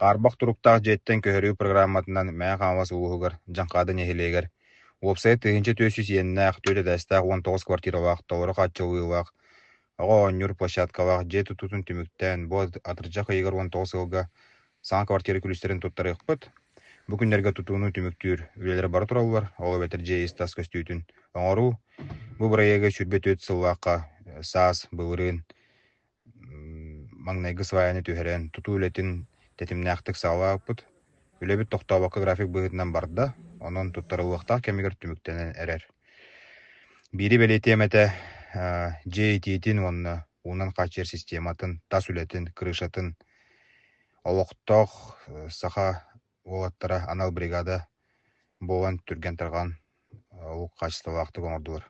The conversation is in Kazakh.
Қарбақ тұруқтақ жеттен көхірүү программатынан мәң қамас ұлығығыр, жаңқады нехелегер. Уопсайт тыгынча төсүс еннәқ, төте дәстәқ 19 квартиралақ, тоғыры қатчылығылақ, оға оннюр площадкалақ, жеті тұтын түміктен, бұл атыржақ айығыр 19 ылға сан квартира күлістерін тұттары ұқпыт. Бүкіндерге тұтуыны түміктүр, үлелері бары тұралылар, оғы бәтір жейіс тас көстейтін. Оңару, бұл бұрайығы сүрбет өт сыллаққа, саас, бұлырын, маңнайғы сваяны түйерен, тұту үлетін тетімнәқтік сағыла ұқпыт. Үлебіт тоқтауақы график бұғытынан барды, onun тұттарылықтақ кәмегір түміктенен әрер. Бири белетемете J-тиетін онны, онын қачер систематын, тас үлетін, крышатын, олықтақ саха олаттара анал бригада болан түрген тұрған олық қачысталақты көңірділер.